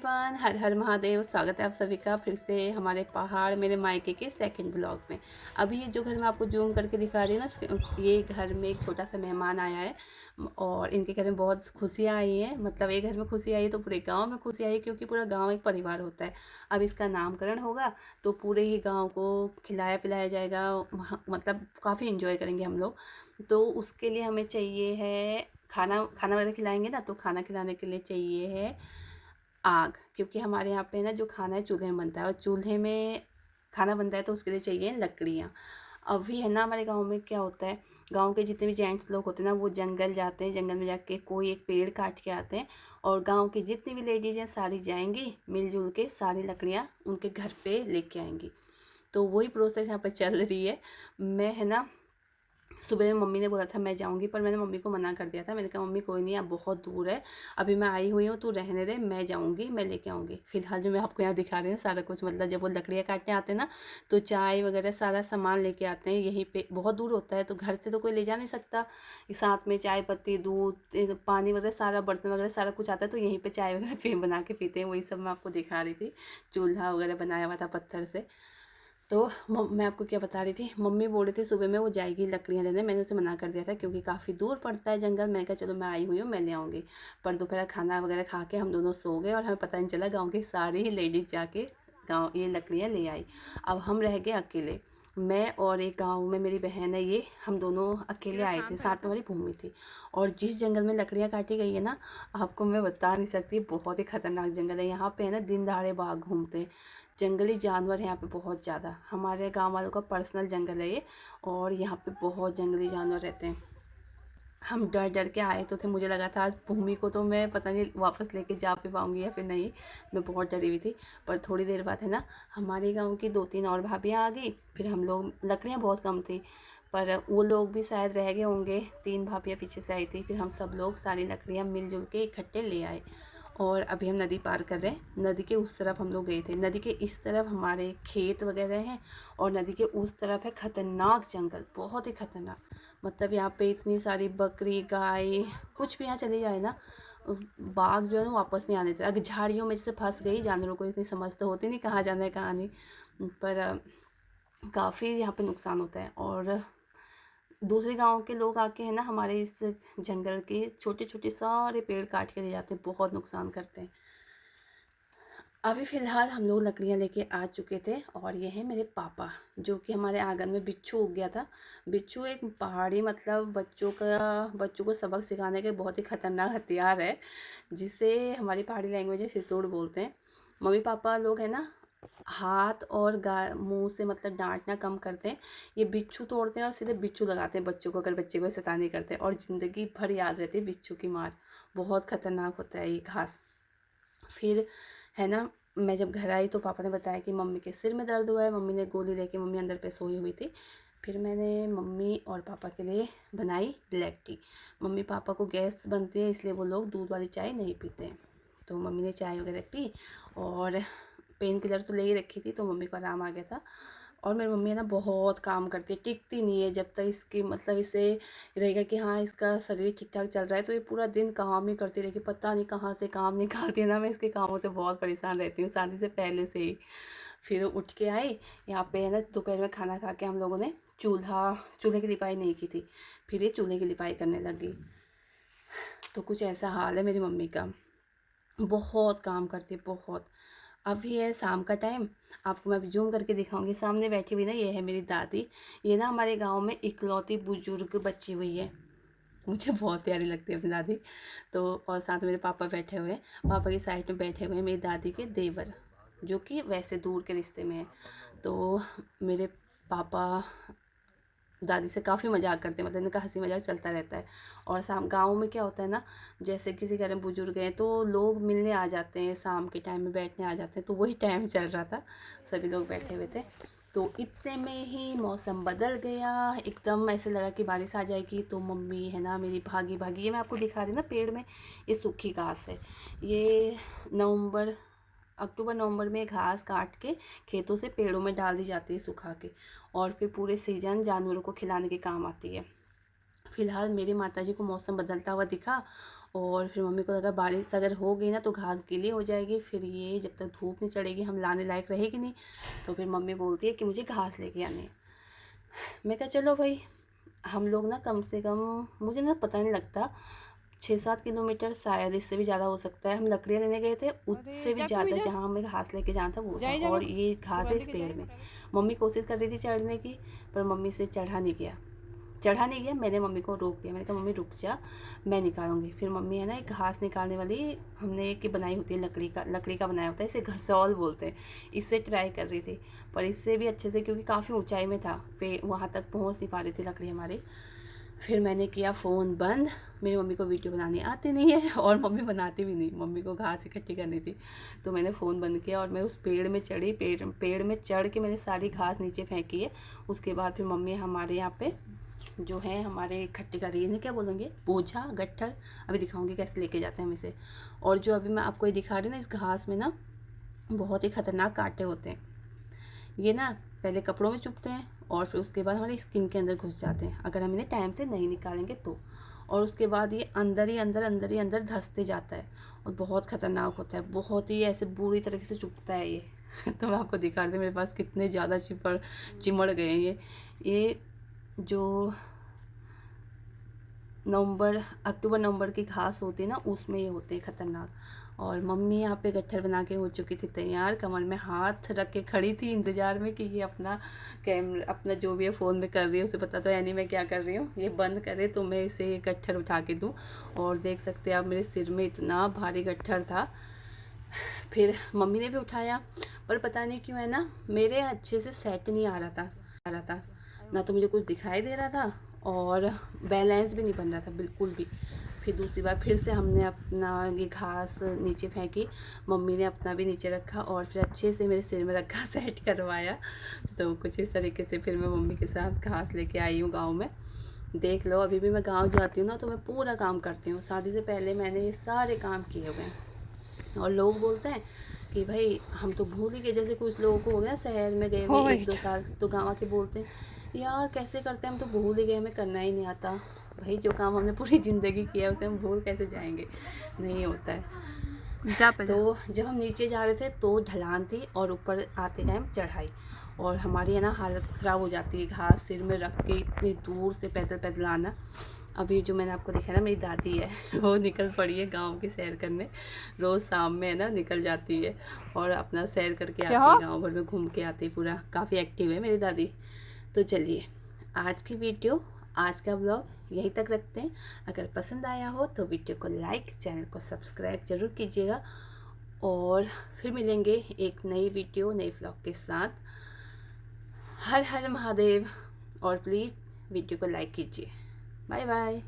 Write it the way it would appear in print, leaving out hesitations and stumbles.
Everyone, हर हर महादेव। स्वागत है आप सभी का फिर से हमारे पहाड़ मेरे मायके के सेकंड ब्लॉग में। अभी ये जो घर मैं आपको जूम करके दिखा रही हूँ ना, ये घर में एक छोटा सा मेहमान आया है और इनके घर में बहुत खुशियाँ आई हैं। मतलब एक घर में खुशी आई है तो पूरे गांव में खुशी आई है, क्योंकि पूरा गांव एक परिवार होता है। अब इसका नामकरण होगा तो पूरे ही गाँव को खिलाया पिलाया जाएगा। मतलब काफ़ी इंजॉय करेंगे हम लोग। तो उसके लिए हमें चाहिए है खाना खाना वगैरह खिलाएंगे ना, तो खाना खिलाने के लिए चाहिए है आग, क्योंकि हमारे यहाँ पे ना जो खाना है चूल्हे में बनता है और चूल्हे में खाना बनता है तो उसके लिए चाहिए लकड़ियाँ। अभी है ना हमारे गांव में क्या होता है, गांव के जितने भी जेंट्स लोग होते हैं ना वो जंगल जाते हैं, जंगल में जाके कोई एक पेड़ काट के आते हैं और गांव की जितनी भी लेडीज हैं सारी जाएंगी मिलजुल के सारी लकड़ियाँ उनके घर पे लेके आएंगी। तो वही प्रोसेस यहाँ पर चल रही है। मैं है ना सुबह में मम्मी ने बोला था मैं जाऊंगी, पर मैंने मम्मी को मना कर दिया था। मैंने कहा मम्मी कोई नहीं, अब बहुत दूर है, अभी मैं आई हुई हूँ, तू रहने दे, मैं जाऊंगी, मैं लेके आऊँगी। फिलहाल जो मैं आपको यहाँ दिखा रही हूँ सारा कुछ, मतलब जब वो लकड़ियाँ काटने आते हैं ना तो चाय वगैरह सारा सामान लेके आते हैं। यहीं पे बहुत दूर होता है तो घर से तो कोई ले जा नहीं सकता। साथ में चाय पत्ती, दूध, पानी वगैरह सारा, बर्तन वगैरह सारा कुछ आता है, तो यहीं पर चाय वगैरह बना के पीते हैं। वही सब मैं आपको दिखा रही थी। चूल्हा वगैरह बनाया हुआ था पत्थर से। तो मैं आपको क्या बता रही थी, मम्मी बोल रही थी सुबह में वो जाएगी लकड़ियाँ लेने। मैंने उसे मना कर दिया था क्योंकि काफ़ी दूर पड़ता है जंगल। मैंने कहा चलो मैं आई हुई हूँ मैं ले आऊँगी। पर दोपहर खाना वगैरह खा के हम दोनों सो गए और हमें पता नहीं चला, गाँव की सारी ही लेडीज जाके गाँव ये लकड़ियाँ ले आई। अब हम रह गए अकेले, मैं और एक गांव में मेरी बहन है, ये हम दोनों अकेले आए थे। साथ में हमारी भूमि थी। और जिस जंगल में लकड़ियाँ काटी गई है ना, आपको मैं बता नहीं सकती, बहुत ही खतरनाक जंगल है। यहाँ पे है ना दिन दहाड़े बाघ घूमते हैं, जंगली जानवर हैं यहाँ पे बहुत ज़्यादा। हमारे गांव वालों का पर्सनल जंगल है ये, और यहाँ पे बहुत जंगली जानवर रहते हैं। हम डर डर के आए तो थे, मुझे लगा था आज भूमि को तो मैं पता नहीं वापस लेके जा भी पाऊँगी या फिर नहीं। मैं बहुत डरी हुई थी। पर थोड़ी देर बाद है ना हमारे गांव की 2-3 और भाभियाँ आ गई। फिर हम लोग, लकड़ियाँ बहुत कम थी पर वो लोग भी शायद रह गए होंगे, 3 भाभियाँ पीछे से आई थी। फिर हम सब लोग सारी लकड़ियाँ मिलजुल के इकट्ठे ले आए। और अभी हम नदी पार कर रहे हैं। नदी के उस तरफ हम लोग गए थे, नदी के इस तरफ हमारे खेत वगैरह हैं और नदी के उस तरफ है खतरनाक जंगल, बहुत ही खतरनाक। मतलब यहाँ पे इतनी सारी बकरी गाय, कुछ भी यहाँ चली जाए ना, बाघ जो है ना वापस नहीं आने देते। अगर झाड़ियों में जैसे फंस गई, जानवरों को इतनी समझ तो होती नहीं कहाँ जाना है कहाँ नहीं। पर काफ़ी यहाँ पे नुकसान होता है। और दूसरे गांव के लोग आके है ना हमारे इस जंगल के छोटे छोटे सारे पेड़ काट के ले जाते हैं, बहुत नुकसान करते हैं। अभी फ़िलहाल हम लोग लकड़ियाँ लेके आ चुके थे और ये है मेरे पापा, जो कि हमारे आंगन में बिच्छू उग गया था। बिच्छू एक पहाड़ी, मतलब बच्चों को सबक सिखाने के बहुत ही ख़तरनाक हथियार है, जिसे हमारी पहाड़ी लैंग्वेज में सिसोड़ बोलते हैं। मम्मी पापा लोग हैं ना हाथ और मुंह से मतलब डांटना कम करते हैं। ये बिच्छू तोड़ते हैं और सीधे बिच्छू लगाते हैं बच्चों को, अगर बच्चे को शैतानी करते हैं, और ज़िंदगी भर याद रहती है बिच्छू की मार। बहुत ख़तरनाक होता है ये घास। फिर है ना मैं जब घर आई तो पापा ने बताया कि मम्मी के सिर में दर्द हुआ है। मम्मी ने गोली लेके, मम्मी अंदर पे सोई हुई थी। फिर मैंने मम्मी और पापा के लिए बनाई ब्लैक टी। मम्मी पापा को गैस बनती है इसलिए वो लोग दूध वाली चाय नहीं पीते हैं। तो मम्मी ने चाय वगैरह पी और पेन किलर तो ले ही रखी थी, तो मम्मी को आराम आ गया था। और मेरी मम्मी है ना बहुत काम करती है, टिकती नहीं है जब तक इसकी, मतलब इसे रहेगा कि हाँ इसका शरीर ठीक ठाक चल रहा है, तो ये पूरा दिन काम ही करती रहेगी। पता नहीं कहाँ से काम निकालती है ना, मैं इसके कामों से बहुत परेशान रहती हूँ शादी से पहले से ही। फिर उठ के आई यहाँ पे है ना, दोपहर में खाना खा के हम लोगों ने चूल्हे की लिपाई नहीं की थी, फिर ये चूल्हे की लिपाई करने लगी। तो कुछ ऐसा हाल है मेरी मम्मी का, बहुत काम करती है बहुत। अभी है शाम का टाइम, आपको मैं अभी जूम करके दिखाऊंगी। सामने बैठी हुई ना ये है मेरी दादी। ये ना हमारे गांव में इकलौती बुजुर्ग बची हुई है, मुझे बहुत प्यारी लगती है अपनी दादी। तो और साथ में मेरे पापा बैठे हुए हैं, पापा की साइड में बैठे हुए हैं मेरी दादी के देवर, जो कि वैसे दूर के रिश्ते में है। तो मेरे पापा दादी से काफ़ी मजाक करते हैं, मतलब इनका हंसी मजाक चलता रहता है। और शाम गाँव में क्या होता है ना, जैसे किसी घर में बुजुर्ग हैं तो लोग मिलने आ जाते हैं, शाम के टाइम में बैठने आ जाते हैं। तो वही टाइम चल रहा था, सभी लोग बैठे हुए थे। तो इतने में ही मौसम बदल गया, एकदम ऐसे लगा कि बारिश आ जाएगी। तो मम्मी है ना मेरी भागी भागी, ये मैं आपको दिखा रही ना पेड़ में, ये सूखी घास है। ये अक्टूबर नवंबर में घास काट के खेतों से पेड़ों में डाल दी जाती है सुखा के, और फिर पूरे सीजन जानवरों को खिलाने के काम आती है। फिलहाल मेरी माताजी को मौसम बदलता हुआ दिखा और फिर मम्मी को लगा बारिश अगर हो गई ना तो घास गीली हो जाएगी, फिर ये जब तक धूप नहीं चढ़ेगी हम लाने लायक रहेगी नहीं। तो फिर मम्मी बोलती है कि मुझे घास लेके आनी है। मैं कहा चलो भाई। हम लोग ना कम से कम, मुझे ना पता नहीं लगता, 6-7 किलोमीटर शायद, इससे भी ज़्यादा हो सकता है, हम लकड़ियाँ लेने गए थे, उससे भी ज़्यादा जहाँ हमें घास लेके जाना था वो था। और ये घास है इस पेड़ में। मम्मी कोशिश कर रही थी चढ़ने की, पर मम्मी से चढ़ा नहीं गया। मैंने मम्मी को रोक दिया, मैंने कहा मम्मी रुक जा, मैं निकालूंगी। फिर मम्मी है ना एक घास निकालने वाली, हमने कि बनाई होती है लकड़ी का बनाया होता है, इसे घसौल बोलते हैं, इससे ट्राई कर रही थी। पर इससे भी अच्छे से, क्योंकि काफ़ी ऊंचाई में था पे, वहाँ तक पहुँच नहीं पा रही थी लकड़ी हमारी। फिर मैंने किया फ़ोन बंद। मेरी मम्मी को वीडियो बनानी आती नहीं है और मम्मी बनाती भी नहीं, मम्मी को घास इकट्ठी करनी थी। तो मैंने फ़ोन बंद किया और मैं उस पेड़ में चढ़ी। पेड़ में चढ़ के मैंने सारी घास नीचे फेंकी है। उसके बाद फिर मम्मी हमारे यहाँ पे जो है हमारे इकट्ठी कर रही है, इन्हें क्या बोलेंगे, बोझा गट्ठर, अभी दिखाऊंगी कैसे लेके जाते हैं हम इसे। और जो अभी मैं आपको ये दिखा रही हूँ ना, इस घास में ना बहुत ही खतरनाक कांटे होते हैं। ये ना पहले कपड़ों में चुभते हैं और फिर उसके बाद हमारी स्किन के अंदर घुस जाते हैं अगर हम इन्हें टाइम से नहीं निकालेंगे तो। और उसके बाद ये अंदर धंसते जाता है और बहुत ख़तरनाक होता है, बहुत ही ऐसे बुरी तरीके से चुभता है ये। तो मैं आपको दिखा रही थी मेरे पास कितने ज़्यादा चिमड़ गए हैं ये जो अक्टूबर नवंबर की घास होती है ना, उसमें ये होते हैं ख़तरनाक। और मम्मी यहाँ पे गट्ठर बना के हो चुकी थी तैयार, कमर में हाथ रख के खड़ी थी इंतज़ार में कि ये अपना जो भी है फ़ोन में कर रही है, उसे पता तो है नहीं मैं क्या कर रही हूँ, ये बंद करे तो मैं इसे ये गट्ठर उठा के दूँ। और देख सकते हैं आप मेरे सिर में इतना भारी गट्ठर था। फिर मम्मी ने भी उठाया, पर पता नहीं क्यों है ना मेरे अच्छे से सेट नहीं आ रहा था, ना तो मुझे कुछ दिखाई दे रहा था और बैलेंस भी नहीं बन रहा था बिल्कुल भी। फिर दूसरी बार फिर से हमने अपना ये घास नीचे फेंकी, मम्मी ने अपना भी नीचे रखा और फिर अच्छे से मेरे सिर में रखा, सेट करवाया। तो कुछ इस तरीके से फिर मैं मम्मी के साथ घास लेके आई हूँ गाँव में। देख लो अभी भी मैं गाँव जाती हूँ ना तो मैं पूरा काम करती हूँ, शादी से पहले मैंने ये सारे काम किए हुए हैं। और लोग बोलते हैं कि भाई हम तो भूल ही गए, जैसे कुछ लोगों को हो गया शहर में गए हुए 1-2 साल, तो गाँव के बोलते हैं यार कैसे करते हैं, हम तो भूल ही गए, हमें करना ही नहीं आता। भाई जो काम हमने पूरी ज़िंदगी किया उसे हम भूल कैसे जाएंगे, नहीं होता है। तो जब हम नीचे जा रहे थे तो ढलान थी और ऊपर आते टाइम चढ़ाई, और हमारी है ना हालत ख़राब हो जाती है, घास सिर में रख के इतनी दूर से पैदल पैदल आना। अभी जो मैंने आपको दिखाया ना मेरी दादी है वो निकल पड़ी है गांव की सैर करने, रोज़ शाम में है ना निकल जाती है और अपना सैर करके आती है, गांव भर में घूम के आती है पूरा, काफ़ी एक्टिव है मेरी दादी। तो चलिए आज की वीडियो, आज का ब्लॉग यहीं तक रखते हैं। अगर पसंद आया हो तो वीडियो को लाइक, चैनल को सब्सक्राइब ज़रूर कीजिएगा और फिर मिलेंगे एक नई वीडियो नई ब्लॉग के साथ। हर हर महादेव। और प्लीज़ वीडियो को लाइक कीजिए। Bye bye.